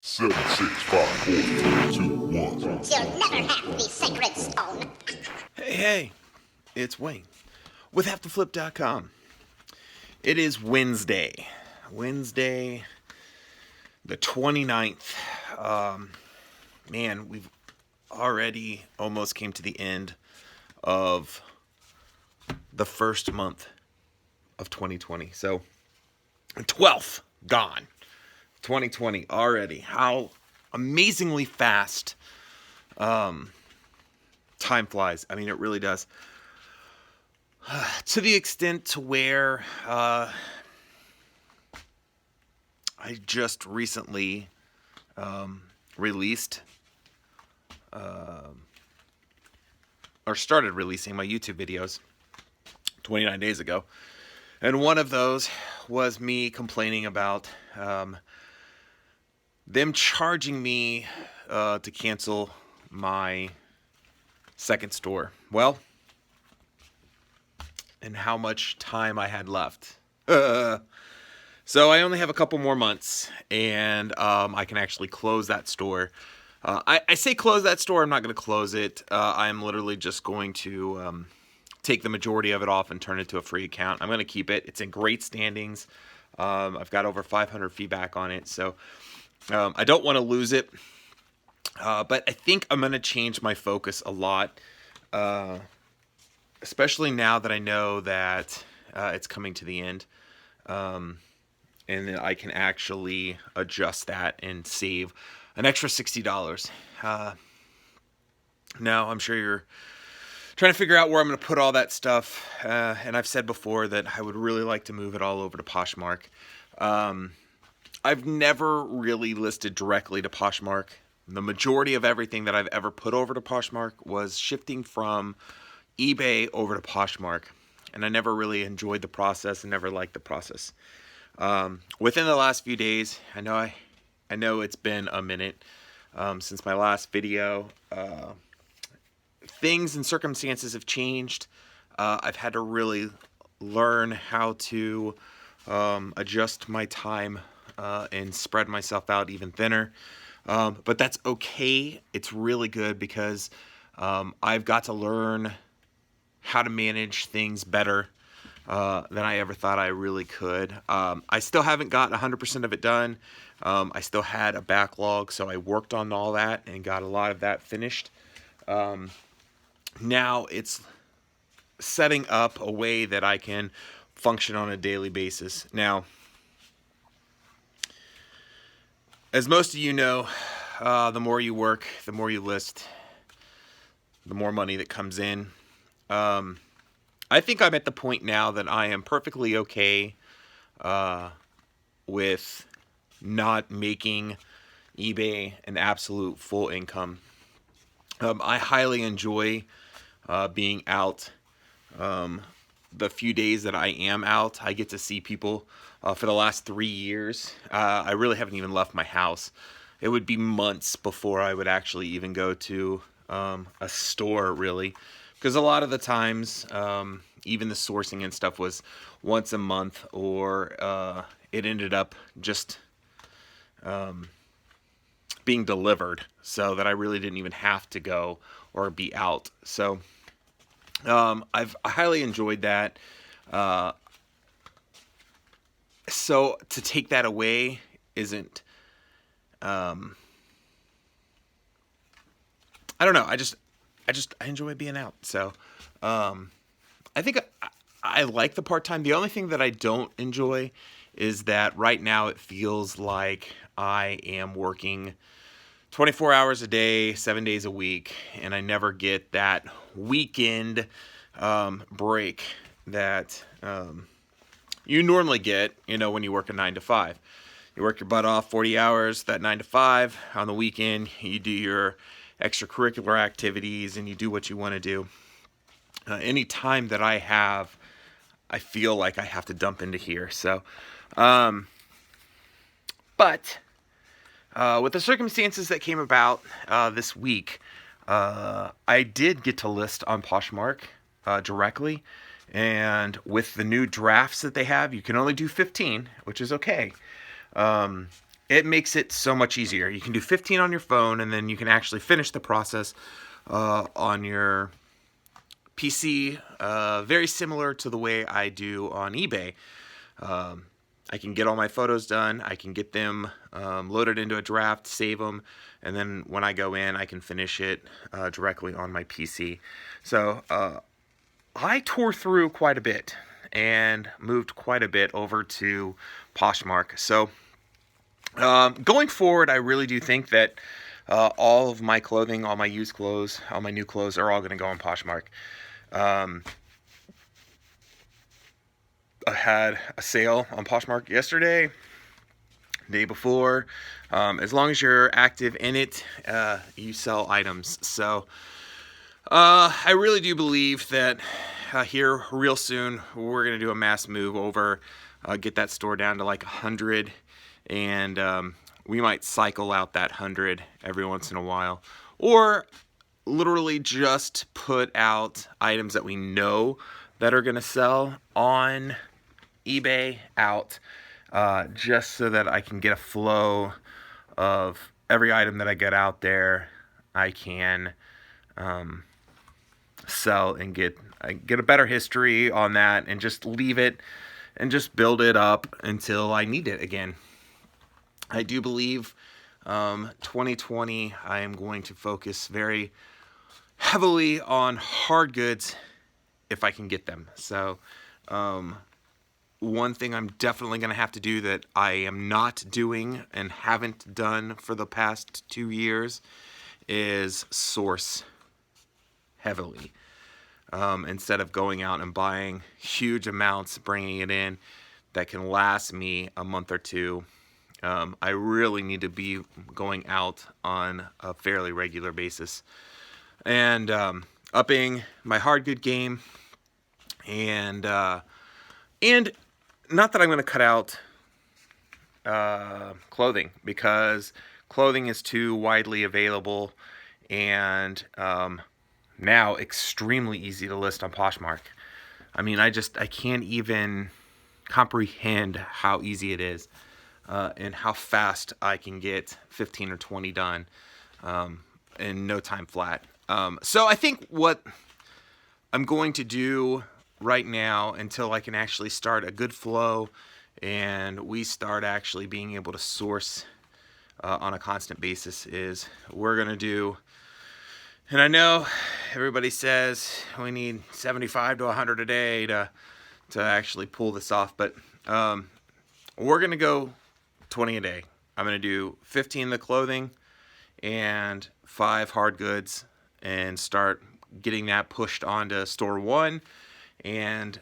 7, 6, 5, 4, 3, 2, 1. You'll never have the sacred stone. Hey, it's Wayne with HaveToFlip.com. It is Wednesday the 29th. Man, we've already almost came to the end of the first month of 2020. So, 12th gone. 2020 already. How amazingly fast time flies. I mean, it really does. To the extent to where I just recently released or started releasing my YouTube videos 29 days ago. And one of those was me complaining about them charging me to cancel my second store. Well, and how much time I had left. So I only have a couple more months, and I can actually close that store. I say close that store. I'm not going to close it. I'm literally just going to take the majority of it off and turn it to a free account. I'm going to keep it. It's in great standings. I've got over 500 feedback on it, so I don't want to lose it. But I think I'm going to change my focus a lot, especially now that I know that it's coming to the end, and that I can actually adjust that and save an extra $60. Now, I'm sure you're trying to figure out where I'm going to put all that stuff, and I've said before that I would really like to move it all over to Poshmark. I've never really listed directly to Poshmark. The majority of everything that I've ever put over to Poshmark was shifting from eBay over to Poshmark, and I never really enjoyed the process and never liked the process. Within the last few days, I know it's been a minute since my last video. Things and circumstances have changed. I've had to really learn how to adjust my time and spread myself out even thinner. But that's okay. It's really good because I've got to learn how to manage things better than I ever thought I really could. I still haven't got 100% of it done. I still had a backlog, so I worked on all that and got a lot of that finished. Now it's setting up a way that I can function on a daily basis. Now, as most of you know, the more you work, the more you list, the more money that comes in. I think I'm at the point now that I am perfectly okay with not making eBay an absolute full income. I highly enjoy being out. The few days that I am out, I get to see people. For the last 3 years, I really haven't even left my house. It would be months before I would actually even go to a store, really. Because a lot of the times, even the sourcing and stuff was once a month, or it ended up just being delivered, so that I really didn't even have to go or be out. So I've highly enjoyed that. So to take that away isn't, I don't know. I enjoy being out. So, I think I like the part-time. The only thing that I don't enjoy is that right now it feels like I am working 24 hours a day, 7 days a week, and I never get that weekend break that you normally get, when you work a 9 to 5. You work your butt off 40 hours, that 9 to 5. On the weekend, you do your extracurricular activities and you do what you want to do. Any time that I have, I feel like I have to dump into here. So, but with the circumstances that came about this week, I did get to list on Poshmark directly. And with the new drafts that they have, you can only do 15, which is okay. it makes it so much easier. You can do 15 on your phone, and then you can actually finish the process on your PC, very similar to the way I do on eBay. I can get all my photos done. I can get them loaded into a draft, save them, and then when I go in, I can finish it directly on my PC. So I tore through quite a bit and moved quite a bit over to Poshmark. So going forward, I really do think that all of my clothing, all my used clothes, all my new clothes are all going to go on Poshmark. I had a sale on Poshmark yesterday, day before. As long as you're active in it, you sell items. So I really do believe that here real soon we're going to do a mass move over, get that store down to like 100, and we might cycle out that 100 every once in a while, or literally just put out items that we know that are going to sell on eBay out, just so that I can get a flow of every item that I get out there. I can sell and get a better history on that, and just leave it and just build it up until I need it again. I do believe 2020 I am going to focus very heavily on hard goods if I can get them. So one thing I'm definitely going to have to do that I am not doing and haven't done for the past 2 years is source heavily. Instead of going out and buying huge amounts, bringing it in that can last me a month or two, I really need to be going out on a fairly regular basis and upping my hard good game, and not that I'm going to cut out clothing, because clothing is too widely available and now extremely easy to list on Poshmark. I mean, I can't even comprehend how easy it is, and how fast I can get 15 or 20 done in no time flat. So I think what I'm going to do right now, until I can actually start a good flow and we start actually being able to source on a constant basis, is we're going to do, and I know everybody says we need 75 to 100 a day to actually pull this off, but we're going to go 20 a day. I'm going to do 15 the clothing and 5 hard goods, and start getting that pushed onto store 1, and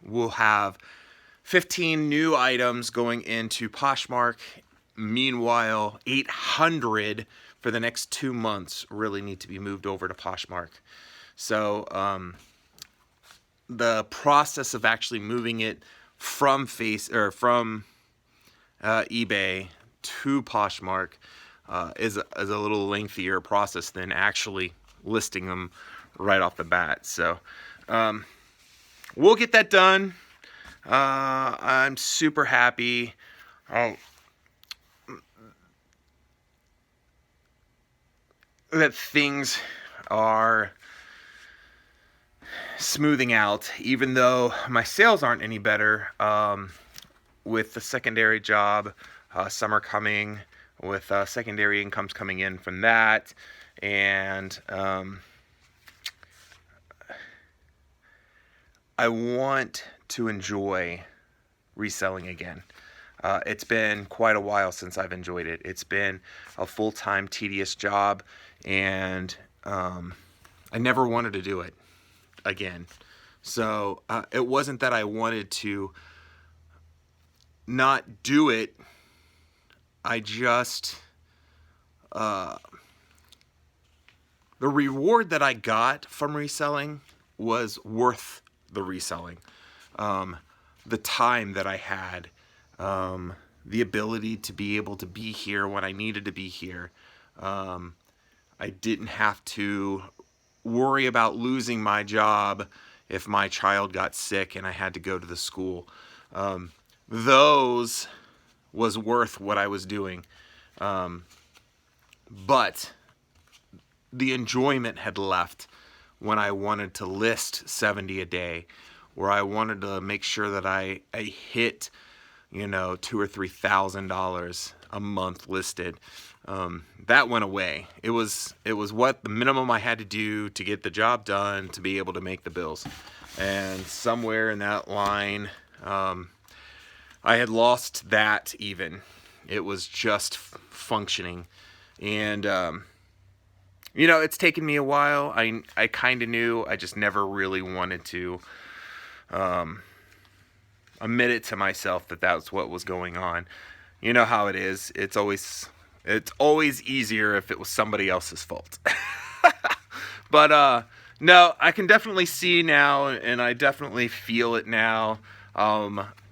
we'll have 15 new items going into Poshmark. Meanwhile, 800 for the next 2 months really need to be moved over to Poshmark. So the process of actually moving it from eBay to Poshmark is a little lengthier process than actually listing them right off the bat. So we'll get that done. I'm super happy. That things are smoothing out, even though my sales aren't any better. With the secondary job, summer coming, with secondary incomes coming in from that, and I want to enjoy reselling again. It's been quite a while since I've enjoyed it. It's been a full-time, tedious job, and I never wanted to do it again. So it wasn't that I wanted to not do it. I just the reward that I got from reselling was worth the reselling. The time that I had, the ability to be able to be here when I needed to be here. I didn't have to worry about losing my job if my child got sick and I had to go to the school. Those was worth what I was doing. But the enjoyment had left when I wanted to list 70 a day, where I wanted to make sure that I hit, $2,000 or $3,000 a month listed. That went away. It was what the minimum I had to do to get the job done to be able to make the bills. And somewhere in that line, I had lost that even. It was just functioning. And, it's taken me a while. I kind of knew. I just never really wanted to admit it to myself that that's what was going on. You know how it is. It's always easier if it was somebody else's fault. But no, I can definitely see now, and I definitely feel it now.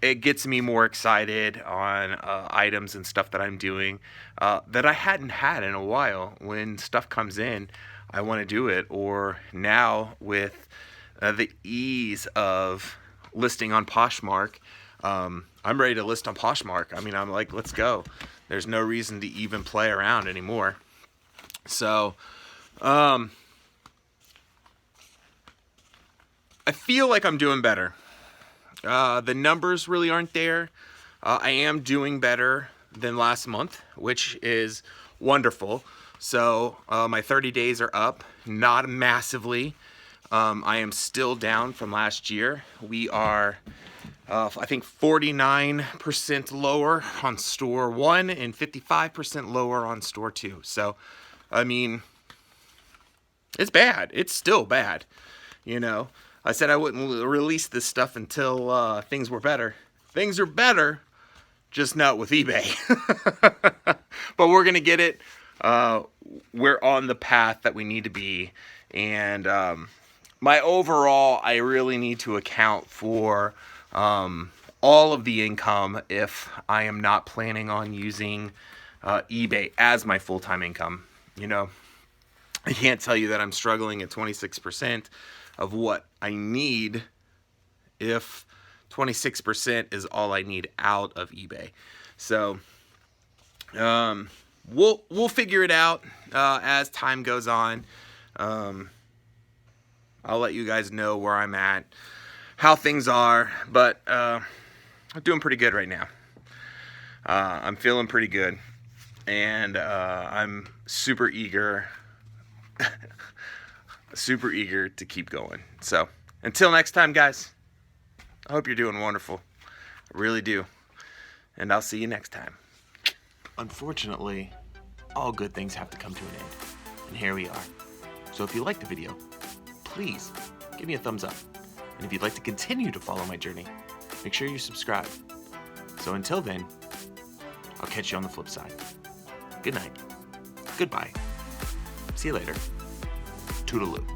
It gets me more excited on items and stuff that I'm doing that I hadn't had in a while. When stuff comes in, I want to do it. Or now with the ease of listing on Poshmark, I'm ready to list on Poshmark. I mean, I'm like, let's go. There's no reason to even play around anymore. So, I feel like I'm doing better. The numbers really aren't there. I am doing better than last month, which is wonderful. So my 30 days are up, not massively. I am still down from last year. We are, I think, 49% lower on store 1 and 55% lower on store 2. So, I mean, it's bad. It's still bad, I said I wouldn't release this stuff until things were better. Things are better, just not with eBay. But we're going to get it. We're on the path that we need to be. And my overall, I really need to account for all of the income if I am not planning on using eBay as my full-time income. I can't tell you that I'm struggling at 26% of what I need if 26% is all I need out of eBay. So we'll figure it out as time goes on. I'll let you guys know where I'm at, how things are, but I'm doing pretty good right now. I'm feeling pretty good, and I'm super eager to keep going. So until next time, guys, I hope you're doing wonderful. I really do. And I'll see you next time. Unfortunately, all good things have to come to an end. And here we are. So if you liked the video, please give me a thumbs up. And if you'd like to continue to follow my journey, make sure you subscribe. So until then, I'll catch you on the flip side. Good night. Goodbye. See you later. Toodaloo.